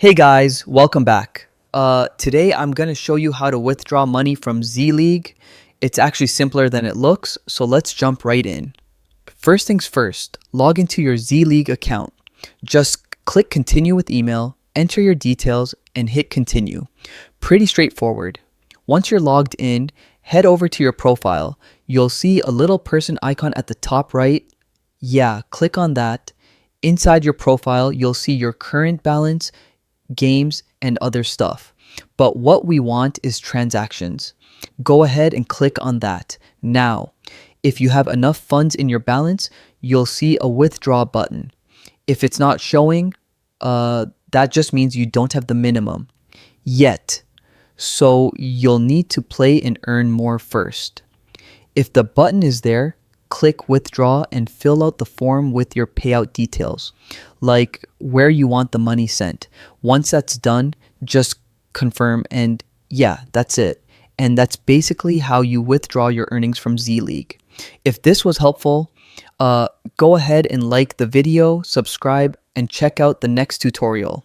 Hey guys, welcome back. Today I'm going to show you how to withdraw money from Z League. It's actually simpler than it looks, so let's jump right in. First things first, log into your Z League account. Just click continue with email, enter your details, and hit continue. Pretty straightforward. Once you're logged in, head over to your profile. You'll see a little person icon at the top right. Yeah, click on that. Inside your profile, you'll see your current balance, games, and other stuff. But what we want is transactions. Go ahead and click on that. Now, if you have enough funds in your balance, you'll see a withdraw button. If it's not showing, that just means you don't have the minimum yet. So you'll need to play and earn more first. If the button is there, click withdraw and fill out the form with your payout details, like where you want the money sent. Once that's done, just confirm and yeah, that's it. And that's basically how you withdraw your earnings from Z League. If this was helpful, go ahead and like the video, subscribe, and check out the next tutorial.